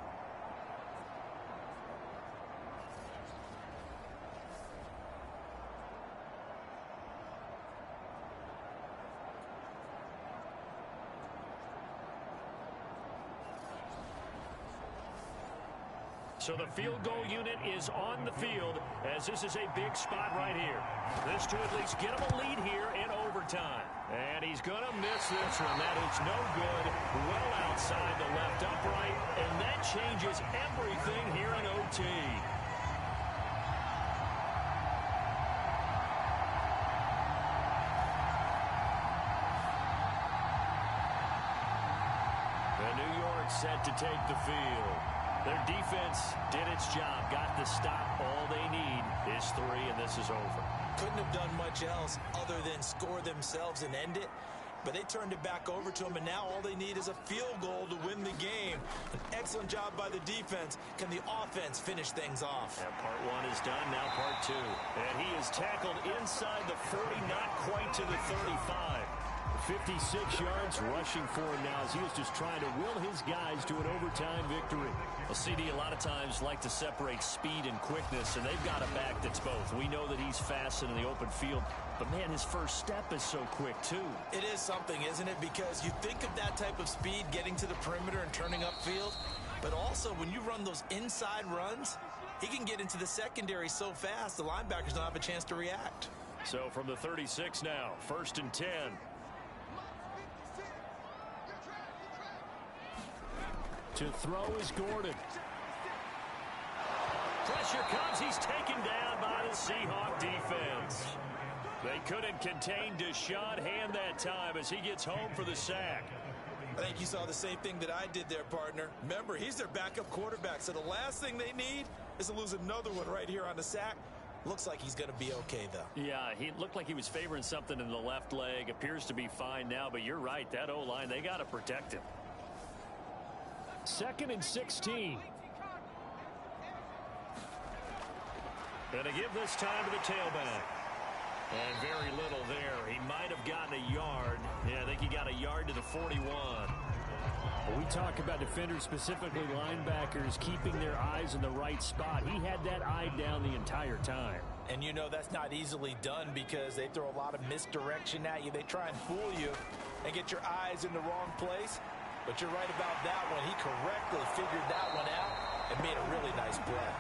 So the field goal unit is on the field as this is a big spot right here. This to at least get him a lead here in overtime. And he's going to miss this one. That is no good. Well outside the left upright. And that changes everything here in OT. The New York Seahawks set to take the field. Their defense did its job, got the stop. All they need is 3, and this is over. Couldn't have done much else other than score themselves and end it. But they turned it back over to them, and now all they need is a field goal to win the game. An excellent job by the defense. Can the offense finish things off? Yeah, part 1 is done, now part 2. And he is tackled inside the 40, not quite to the 35. 56 yards rushing for him now as he was just trying to will his guys to an overtime victory. Well, CD a lot of times like to separate speed and quickness, and they've got a back that's both. We know that he's fast in the open field, but, man, his first step is so quick, too. It is something, isn't it? Because you think of that type of speed getting to the perimeter and turning upfield, but also when you run those inside runs, he can get into the secondary so fast the linebackers don't have a chance to react. So from the 36 now, 1st and 10. To throw is Gordon. Pressure comes. He's taken down by the Seahawk defense. They couldn't contain Deshaun Hand that time as he gets home for the sack. I think you saw the same thing that I did there, partner. Remember, he's their backup quarterback, so the last thing they need is to lose another one right here on the sack. Looks like he's going to be okay, though. Yeah, he looked like he was favoring something in the left leg. Appears to be fine now, but you're right. That O-line, they got to protect him. 2nd and 16. Going to give this time to the tailback. And very little there. He might have gotten a yard. Yeah, I think he got a yard to the 41. When we talk about defenders, specifically linebackers, keeping their eyes in the right spot. He had that eye down the entire time. And you know that's not easily done because they throw a lot of misdirection at you. They try and fool you and get your eyes in the wrong place. But you're right about that one. He correctly figured that one out and made a really nice play.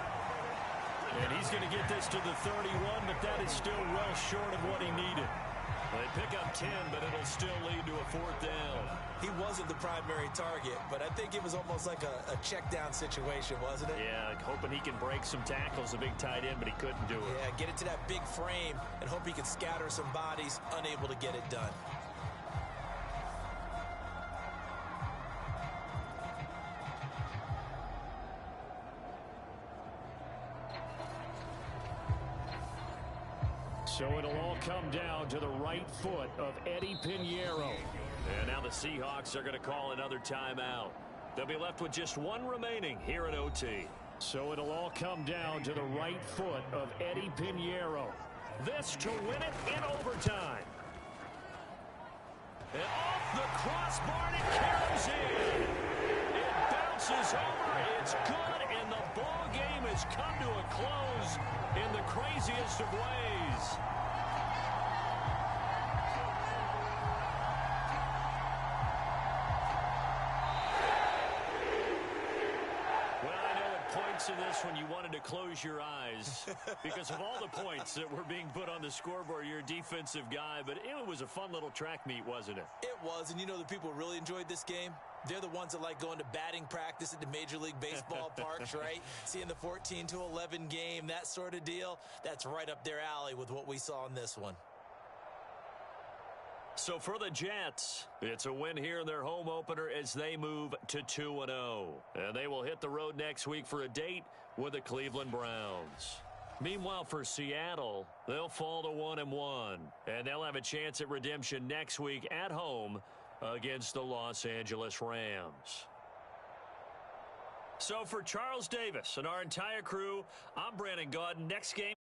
And he's going to get this to the 31, but that is still well short of what he needed. They pick up 10, but it'll still lead to a 4th down. He wasn't the primary target, but I think it was almost like a check down situation, wasn't it? Yeah, hoping he can break some tackles, a big tight end, but he couldn't do it. Yeah, get it to that big frame and hope he can scatter some bodies, unable to get it done. So it'll all come down to the right foot of Eddie Pinheiro. And now the Seahawks are going to call another timeout. They'll be left with just 1 remaining here in OT. So it'll all come down to the right foot of Eddie Pinheiro. This to win it in overtime. And off the crossbar, and it carries in. It bounces over. It's good, and the ball game has come to a close in the craziest of ways. To this when you wanted to close your eyes because of all the points that were being put on the scoreboard. You're a defensive guy, but it was a fun little track meet, wasn't it? It was, and you know the people who really enjoyed this game? They're the ones that like going to batting practice at the Major League Baseball parks, right? Seeing the 14-11 game, that sort of deal. That's right up their alley with what we saw in this one. So for the Jets, it's a win here in their home opener as they move to 2-0. And they will hit the road next week for a date with the Cleveland Browns. Meanwhile, for Seattle, they'll fall to 1-1. And they'll have a chance at redemption next week at home against the Los Angeles Rams. So for Charles Davis and our entire crew, I'm Brandon Gaudin. Next game.